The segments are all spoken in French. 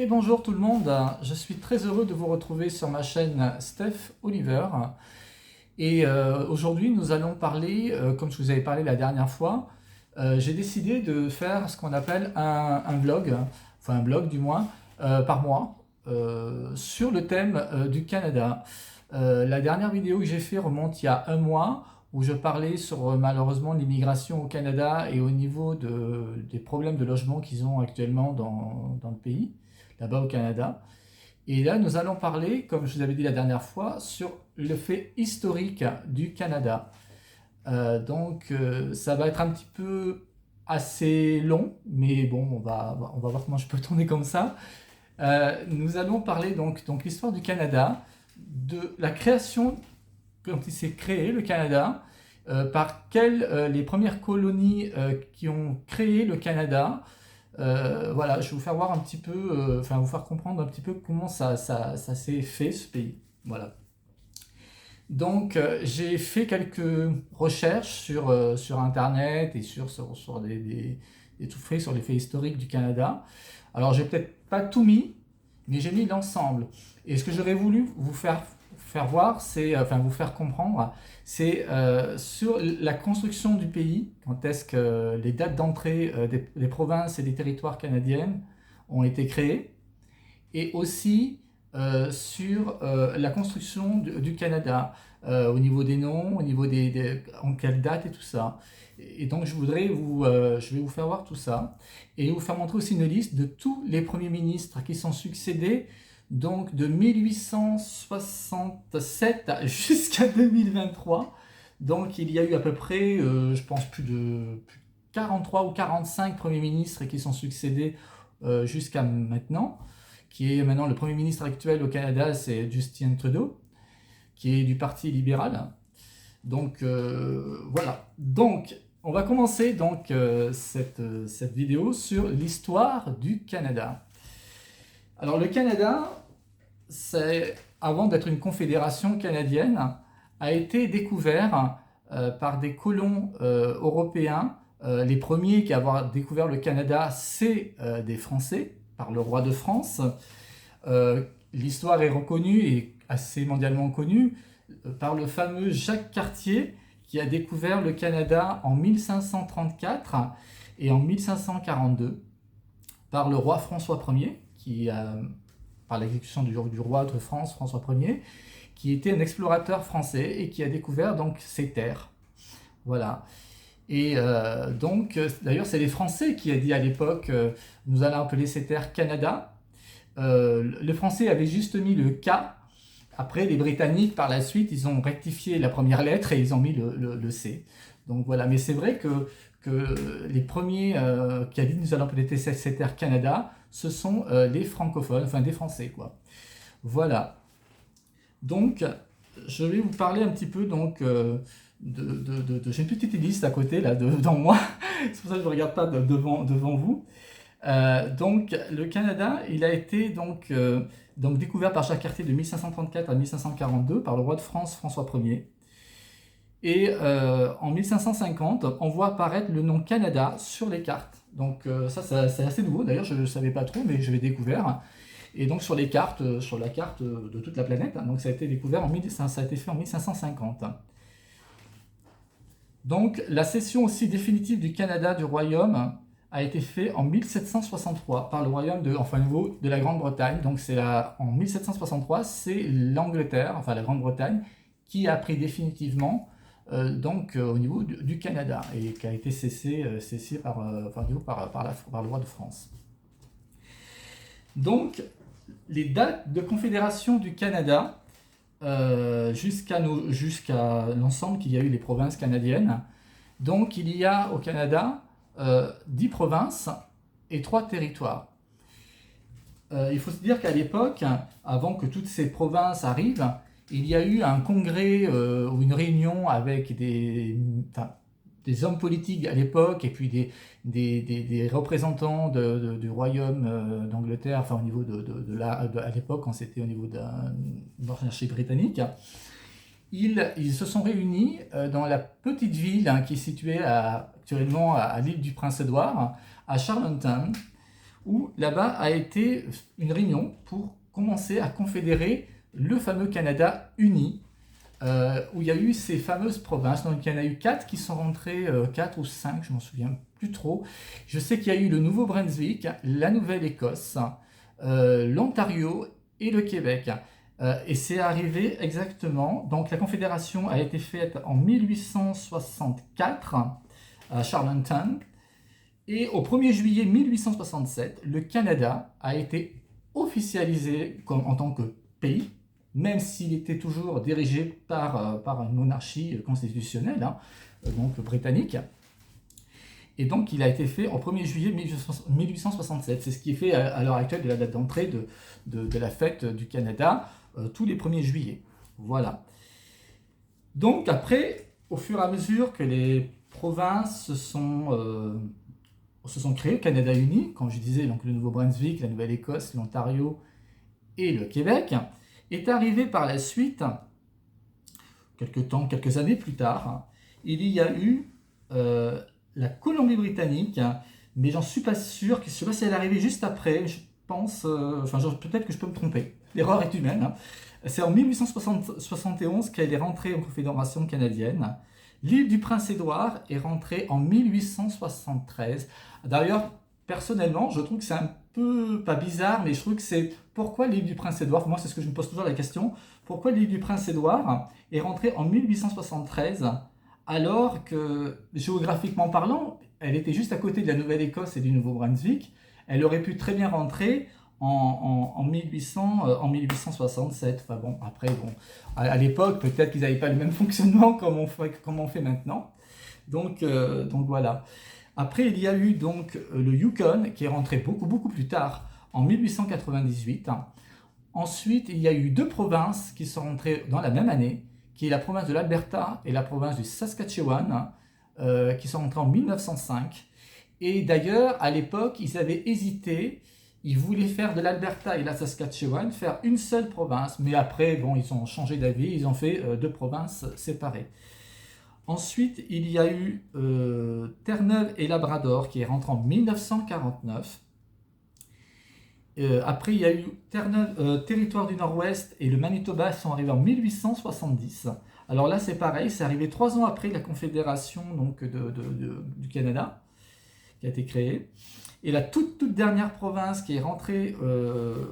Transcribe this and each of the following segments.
Et bonjour tout le monde, je suis très heureux de vous retrouver sur ma chaîne Steph Oliver. Et aujourd'hui nous allons parler, comme je vous avais parlé la dernière fois, j'ai décidé de faire ce qu'on appelle un vlog, enfin un blog du moins, par mois, sur le thème du Canada. La dernière vidéo que j'ai fait remonte il y a un mois, où je parlais sur malheureusement l'immigration au Canada et au niveau des problèmes de logement qu'ils ont actuellement dans le pays, là-bas au Canada. Et là, nous allons parler, comme je vous avais dit la dernière fois, sur le fait historique du Canada. Ça va être un petit peu assez long, mais bon, on va voir comment je peux tourner comme ça. Nous allons parler donc l'histoire du Canada, de la création, quand il s'est créé le Canada, par quelles les premières colonies qui ont créé le Canada. Voilà, je vais vous faire voir un petit peu, enfin vous faire comprendre un petit peu comment ça s'est fait ce pays. Voilà. Donc j'ai fait quelques recherches sur Internet et sur des tout faits sur les faits historiques du Canada. Alors j'ai peut-être pas tout mis, mais j'ai mis l'ensemble. Et ce que j'aurais voulu vous faire voir, c'est, enfin vous faire comprendre, c'est sur la construction du pays, quand est-ce que les dates d'entrée des provinces et des territoires canadiennes ont été créées, et aussi sur la construction du Canada, au niveau des noms, au niveau en quelle date et tout ça. Et donc je vais vous faire voir tout ça et vous faire montrer aussi une liste de tous les premiers ministres qui sont succédés, donc de 1867 jusqu'à 2023. Donc il y a eu à peu près, je pense, plus de 43 ou 45 premiers ministres qui sont succédés jusqu'à maintenant. Qui est maintenant le Premier ministre actuel au Canada, c'est Justin Trudeau, qui est du Parti libéral. Donc voilà. Donc on va commencer cette vidéo sur l'histoire du Canada. Alors le Canada, c'est, avant d'être une confédération canadienne, a été découvert par des colons européens. Les premiers qui avoir découvert le Canada, c'est des Français, par le roi de France. L'histoire est reconnue et assez mondialement connue par le fameux Jacques Cartier, qui a découvert le Canada en 1534 et en 1542 par le roi François Ier, par l'exécution du roi de France, François Ier, qui était un explorateur français et qui a découvert donc ces terres. Voilà. Et d'ailleurs, c'est les Français qui a dit à l'époque, nous allons appeler ces terres Canada. Les Français avaient juste mis le K. Après, les Britanniques, par la suite, ils ont rectifié la première lettre et ils ont mis le C. Donc voilà, mais c'est vrai que les premiers qui a dit nous allons appeler ces terres Canada, ce sont les francophones, enfin des Français, quoi. Voilà. Donc, je vais vous parler un petit peu donc j'ai une petite liste à côté là devant moi, c'est pour ça que je ne regarde pas devant vous. Donc le Canada, il a été donc découvert par Jacques Cartier de 1534 à 1542 par le roi de France François Ier. Et en 1550, on voit apparaître le nom Canada sur les cartes. Donc ça c'est assez nouveau, d'ailleurs je ne savais pas trop, mais je l'ai découvert. Et donc sur les cartes, sur la carte de toute la planète, donc ça a été découvert ça a été fait en 1550. Donc la cession aussi définitive du Canada du Royaume a été faite en 1763 par le Royaume de la Grande-Bretagne. Donc en 1763, c'est l'Angleterre, enfin la Grande-Bretagne, qui a pris définitivement au niveau du Canada et qui a été cessé par le roi de France. Donc les dates de confédération du Canada, jusqu'à l'ensemble qu'il y a eu les provinces canadiennes. Donc il y a au Canada 10 provinces et 3 territoires. Il faut se dire qu'à l'époque, avant que toutes ces provinces arrivent, il y a eu un congrès ou une réunion avec des hommes politiques à l'époque et puis des représentants du royaume d'Angleterre, enfin au niveau à l'époque quand c'était au niveau de la monarchie britannique. Ils se sont réunis dans la petite ville qui est située actuellement à l'île du Prince-Édouard, à Charlottetown, où là-bas a été une réunion pour commencer à confédérer le fameux Canada uni, où il y a eu ces fameuses provinces. Donc il y en a eu 4 qui sont rentrées, 4 ou 5, je m'en souviens plus trop. Je sais qu'il y a eu le Nouveau-Brunswick, la Nouvelle-Écosse, l'Ontario et le Québec. Et c'est arrivé exactement, donc la confédération a été faite en 1864 à Charlottetown, et au 1er juillet 1867, le Canada a été officialisé en tant que pays, même s'il était toujours dirigé par une monarchie constitutionnelle, hein, donc britannique. Et donc il a été fait au 1er juillet 1867. C'est ce qui est fait à l'heure actuelle de la date d'entrée de la fête du Canada, tous les 1er juillet. Voilà. Donc après, au fur et à mesure que les provinces se sont créées, le Canada uni, comme je disais, donc le Nouveau-Brunswick, la Nouvelle-Écosse, l'Ontario et le Québec, est arrivé par la suite, quelques années plus tard, il y a eu la Colombie-Britannique, mais j'en suis pas sûr, je ne sais pas si elle est arrivée juste après, je pense, peut-être que je peux me tromper, l'erreur est humaine. Hein. C'est en 1871 qu'elle est rentrée en Confédération canadienne. L'île du Prince-Édouard est rentrée en 1873. D'ailleurs, personnellement, je trouve que c'est un peu, pas bizarre, mais je trouve que c'est pourquoi l'île du Prince-Édouard, moi c'est ce que je me pose toujours la question, pourquoi l'île du Prince-Édouard est rentrée en 1873 alors que, géographiquement parlant, elle était juste à côté de la Nouvelle-Écosse et du Nouveau-Brunswick. Elle aurait pu très bien rentrer en 1867. Enfin bon, après, bon, à l'époque, peut-être qu'ils n'avaient pas le même fonctionnement comme on fait maintenant. Donc voilà. Après, il y a eu donc le Yukon qui est rentré beaucoup plus tard, en 1898. Ensuite, il y a eu 2 provinces qui sont rentrées dans la même année, qui est la province de l'Alberta et la province du Saskatchewan, qui sont rentrées en 1905. Et d'ailleurs, à l'époque, ils avaient hésité, ils voulaient faire de l'Alberta et la Saskatchewan, faire une seule province, mais après, bon, ils ont changé d'avis, ils ont fait 2 provinces séparées. Ensuite, il y a eu Terre-Neuve et Labrador qui est rentré en 1949. Après, il y a eu Territoire du Nord-Ouest et le Manitoba sont arrivés en 1870. Alors là, c'est pareil, c'est arrivé 3 ans après la Confédération donc, du Canada qui a été créée. Et la toute dernière province qui est rentrée,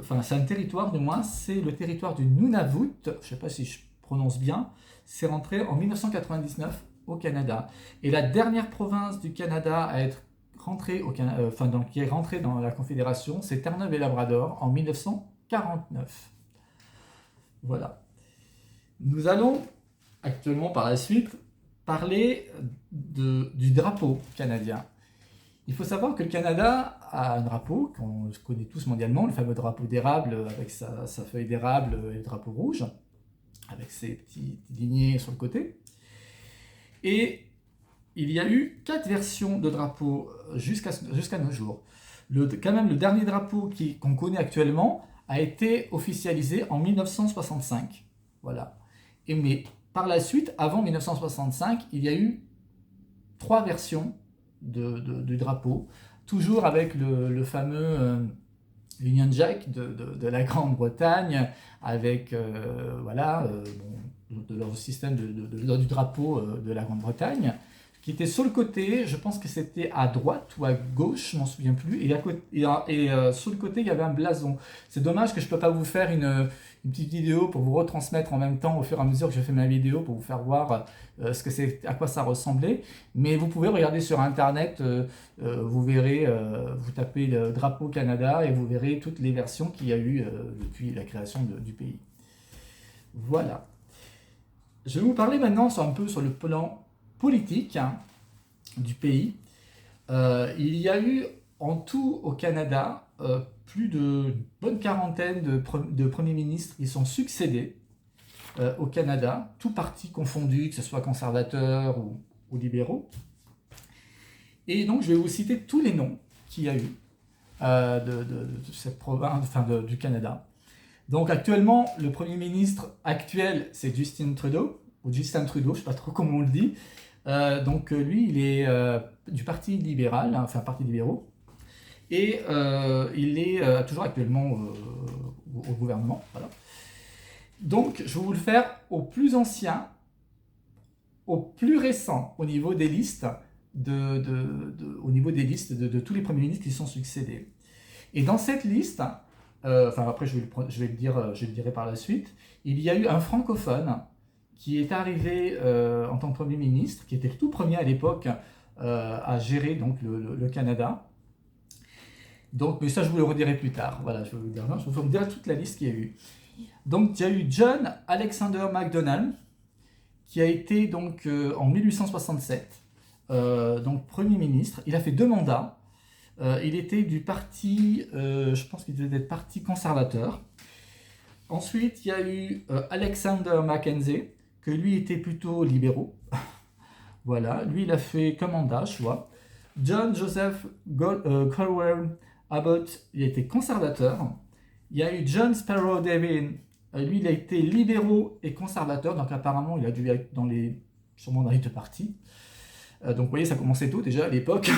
enfin c'est un territoire du moins, c'est le territoire du Nunavut, je ne sais pas si je prononce bien, c'est rentré en 1999 au Canada. Et la dernière province du Canada à être rentrée qui est rentrée dans la Confédération, c'est Terre-Neuve et Labrador en 1949. Voilà. Nous allons actuellement par la suite parler du drapeau canadien. Il faut savoir que le Canada a un drapeau qu'on connaît tous mondialement, le fameux drapeau d'érable avec sa feuille d'érable et le drapeau rouge, avec ses petites lignées sur le côté. Et il y a eu 4 versions de drapeau jusqu'à nos jours. Quand même, le dernier drapeau qu'on connaît actuellement a été officialisé en 1965. Voilà. Mais par la suite, avant 1965, il y a eu 3 versions du drapeau, toujours avec le fameux Union Jack de la Grande-Bretagne, avec leur système du drapeau de la Grande-Bretagne, qui était sur le côté, je pense que c'était à droite ou à gauche, je m'en souviens plus, et sur le côté il y avait un blason. C'est dommage que je ne peux pas vous faire une petite vidéo pour vous retransmettre en même temps au fur et à mesure que je fais ma vidéo pour vous faire voir à quoi ça ressemblait, mais vous pouvez regarder sur internet, vous verrez, vous tapez le drapeau Canada et vous verrez toutes les versions qu'il y a eu depuis la création du pays. Voilà. Je vais vous parler maintenant un peu sur le plan politique du pays. Il y a eu en tout au Canada plus de bonne quarantaine de premiers ministres qui sont succédés au Canada, tous partis confondus, que ce soit conservateurs ou libéraux. Et donc je vais vous citer tous les noms qu'il y a eu de cette province, du Canada. Donc actuellement, le Premier ministre actuel, c'est Justin Trudeau, ou Justin Trudeau, je ne sais pas trop comment on le dit. Donc lui, il est du Parti libéral, enfin Parti libéraux. Et il est toujours actuellement au gouvernement. Voilà. Donc, je vais vous le faire au plus ancien, au plus récent, au niveau des listes au niveau des listes de tous les premiers ministres qui sont succédés. Et dans cette liste, après je vais le dirai par la suite, il y a eu un francophone qui est arrivé en tant que Premier ministre, qui était le tout premier à l'époque à gérer donc, le Canada. Donc, mais ça, je vous le redirai plus tard. Voilà, je vais vous dire toute la liste qu'il y a eu. Donc, il y a eu John Alexander MacDonald, qui a été donc en 1867, donc Premier ministre. Il a fait 2 mandats. Il était du parti, je pense qu'il devait être parti conservateur. Ensuite, il y a eu Alexander Mackenzie, que lui était plutôt libéraux. Voilà, lui il a fait comme mandat, je vois. John Joseph Colwell Abbott, il était conservateur. Il y a eu John Sparrow Devin, lui il a été libéraux et conservateur, donc apparemment il a dû être sûrement dans les 2 partis. Donc vous voyez, ça commençait tôt déjà à l'époque.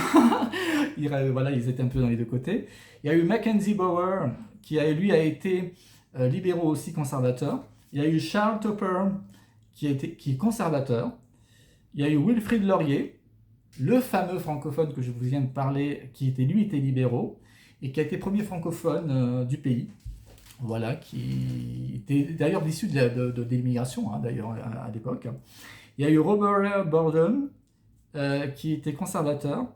Voilà, ils étaient un peu dans les 2 côtés. Il y a eu Mackenzie Bower, qui lui a été libéraux aussi conservateur. Il y a eu Charles Tupper, qui est conservateur. Il y a eu Wilfrid Laurier, le fameux francophone que je vous viens de parler, qui était libéraux, et qui a été premier francophone du pays. Voilà, qui était d'ailleurs issu de l'immigration, d'ailleurs, à l'époque. Il y a eu Robert Borden, qui était conservateur.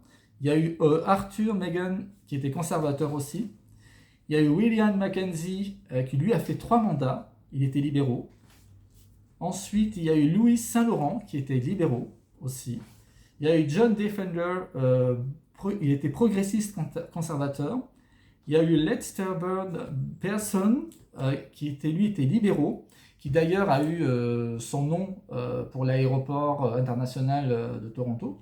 Il y a eu Arthur Meighen, qui était conservateur aussi. Il y a eu William Mackenzie, qui lui a fait 3 mandats. Il était libéraux. Ensuite, il y a eu Louis Saint-Laurent, qui était libéraux aussi. Il y a eu John Defender, il était progressiste conservateur. Il y a eu Lester Bird Pearson, qui était libéraux, qui d'ailleurs a eu son nom pour l'aéroport international de Toronto.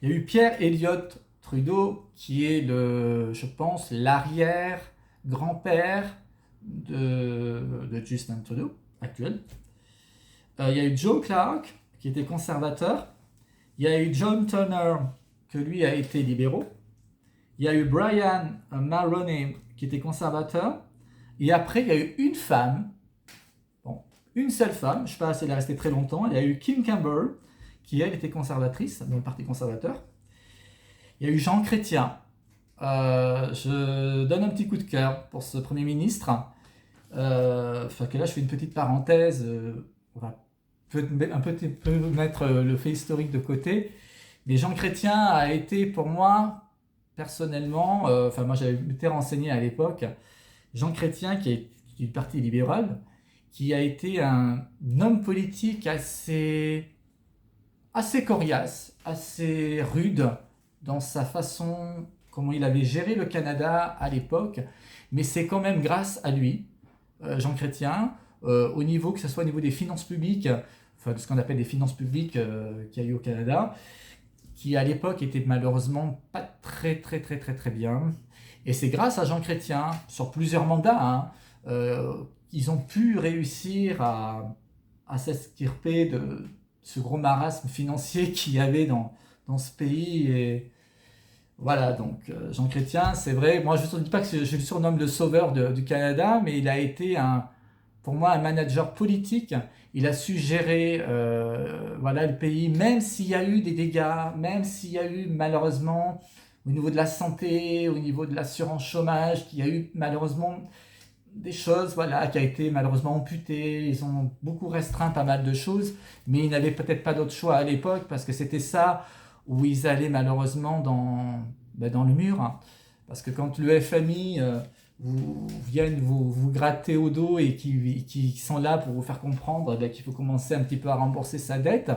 Il y a eu Pierre Elliott Trudeau, qui est je pense, l'arrière-grand-père de Justin Trudeau, actuel. Il y a eu Joe Clark, qui était conservateur. Il y a eu John Turner, que lui a été libéraux. Il y a eu Brian Mulroney, qui était conservateur. Et après, il y a eu une femme, une seule femme, je ne sais pas si elle est restée très longtemps. Il y a eu Kim Campbell, qui elle était conservatrice dans le Parti conservateur. Il y a eu Jean Chrétien. Je donne un petit coup de cœur pour ce Premier ministre. Que là, je fais une petite parenthèse. On va un peu mettre le fait historique de côté. Mais Jean Chrétien a été pour moi, personnellement, moi j'avais été renseigné à l'époque, Jean Chrétien, qui est du Parti libéral, qui a été un homme politique assez coriace, assez rude dans sa façon, comment il avait géré le Canada à l'époque. Mais c'est quand même grâce à lui, Jean Chrétien, au niveau, que ce soit au niveau des finances publiques, de ce qu'on appelle des finances publiques qu'il y a eu au Canada, qui à l'époque était malheureusement pas très bien. Et c'est grâce à Jean Chrétien, sur plusieurs mandats, ils ont pu réussir à s'extirper de ce gros marasme financier qu'il y avait dans ce pays. Et voilà, donc Jean Chrétien, c'est vrai, moi je ne dis pas que je le surnomme le sauveur du Canada, mais il a été pour moi un manager politique. Il a su gérer le pays, même s'il y a eu des dégâts, même s'il y a eu malheureusement au niveau de la santé, au niveau de l'assurance chômage, qu'il y a eu malheureusement des choses qui a été malheureusement amputées. Ils ont beaucoup restreint pas mal de choses, mais ils n'avaient peut-être pas d'autre choix à l'époque, parce que c'était ça où ils allaient malheureusement dans le mur. Parce que quand le FMI viennent vous gratter au dos et qui sont là pour vous faire comprendre qu'il faut commencer un petit peu à rembourser sa dette,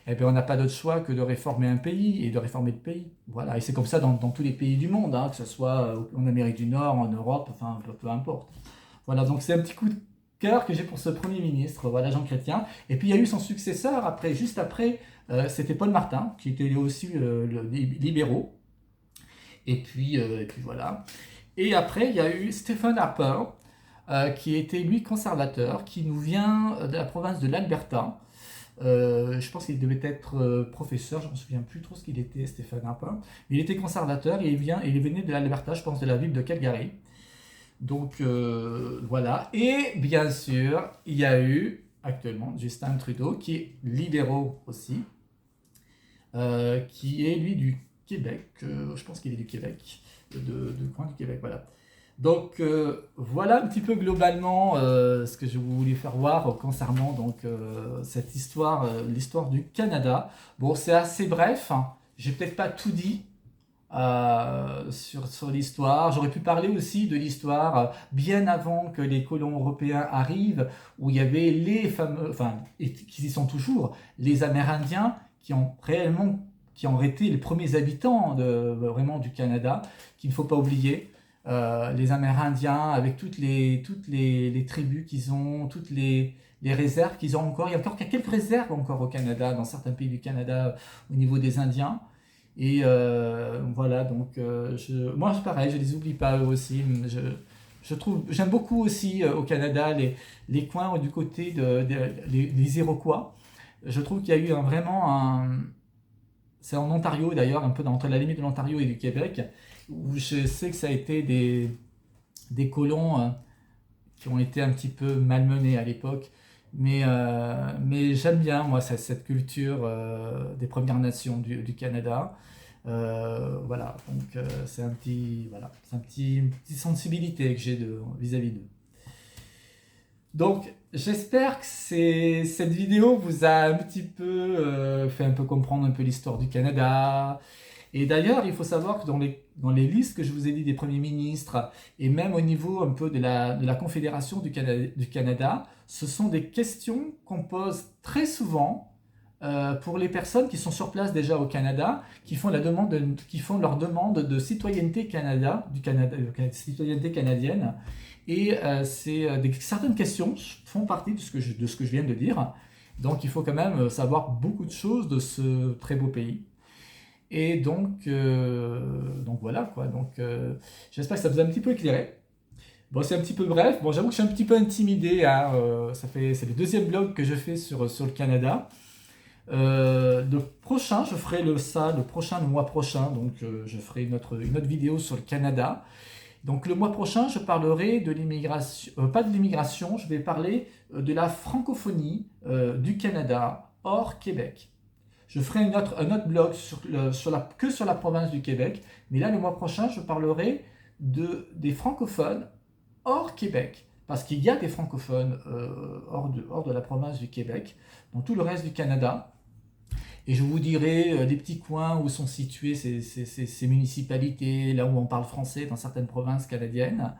et bien on n'a pas d'autre choix que de réformer un pays et de réformer le pays. Voilà, et c'est comme ça dans tous les pays du monde, que ce soit en Amérique du Nord, en Europe, enfin peu importe. Voilà, donc c'est un petit coup de cœur que j'ai pour ce Premier ministre, voilà, Jean Chrétien. Et puis il y a eu son successeur juste après, c'était Paul Martin, qui était aussi libéraux. Et puis voilà. Et après, il y a eu Stephen Harper, qui était lui conservateur, qui nous vient de la province de l'Alberta. Je pense qu'il devait être professeur, je ne me souviens plus trop ce qu'il était, Stéphane Rapin. Mais il était conservateur et il venait de l'Alberta, je pense, de la ville de Calgary. Donc voilà. Et bien sûr, il y a eu actuellement Justin Trudeau, qui est libéraux aussi, qui est lui du Québec. Je pense qu'il est du Québec, de coin du Québec, voilà. Donc voilà un petit peu globalement ce que je voulais faire voir concernant donc cette histoire, l'histoire du Canada. Bon, c'est assez bref, hein. J'ai peut-être pas tout dit sur l'histoire. J'aurais pu parler aussi de l'histoire bien avant que les colons européens arrivent, où il y avait les fameux, enfin, et qui y sont toujours, les Amérindiens qui ont été les premiers habitants vraiment du Canada, qu'il ne faut pas oublier. Les Amérindiens, avec toutes les tribus qu'ils ont, les réserves qu'ils ont encore. Il y a encore quelques réserves encore au Canada, dans certains pays du Canada, au niveau des Indiens. Et voilà, donc moi c'est pareil, je les oublie pas eux aussi. J'aime beaucoup aussi au Canada les coins du côté les Iroquois. Je trouve qu'il y a eu c'est en Ontario d'ailleurs, un peu entre la limite de l'Ontario et du Québec, où je sais que ça a été des colons qui ont été un petit peu malmenés à l'époque. Mais j'aime bien, moi, cette culture des Premières Nations du Canada. Voilà, donc c'est une petite sensibilité que j'ai vis-à-vis d'eux. Donc, j'espère que cette vidéo vous a un petit peu fait un peu comprendre un peu l'histoire du Canada. Et d'ailleurs, il faut savoir que dans les listes que je vous ai dit des premiers ministres, et même au niveau un peu de la Confédération du Canada, ce sont des questions qu'on pose très souvent pour les personnes qui sont sur place déjà au Canada, qui font leur demande de citoyenneté citoyenneté canadienne. Et certaines questions font partie de ce que je viens de dire. Donc il faut quand même savoir beaucoup de choses de ce très beau pays. Et donc voilà quoi. Donc j'espère que ça vous a un petit peu éclairé. Bon, c'est un petit peu bref. Bon, j'avoue que je suis un petit peu intimidé, hein. C'est le deuxième blog que je fais sur le Canada. Le prochain, je ferai le mois prochain. Donc je ferai une autre vidéo sur le Canada. Donc le mois prochain, je parlerai de l'immigration, pas de l'immigration, je vais parler de la francophonie du Canada hors Québec. Je ferai un autre blog que sur la province du Québec, mais là le mois prochain, je parlerai des francophones hors Québec, parce qu'il y a des francophones hors de la province du Québec, dans tout le reste du Canada. Et je vous dirai les petits coins où sont situées ces municipalités, là où on parle français dans certaines provinces canadiennes.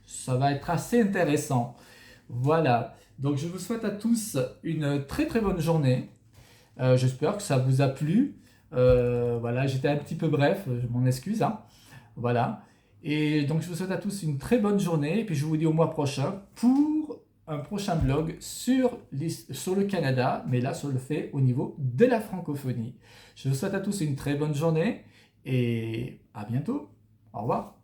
Ça va être assez intéressant. Voilà. Donc je vous souhaite à tous une très très bonne journée. J'espère que ça vous a plu. Voilà, j'étais un petit peu bref, je m'en excuse, hein. Voilà. Et donc je vous souhaite à tous une très bonne journée. Et puis je vous dis au mois prochain pour un prochain blog sur le Canada, mais là sur le fait au niveau de la francophonie. Je vous souhaite à tous une très bonne journée et à bientôt. Au revoir.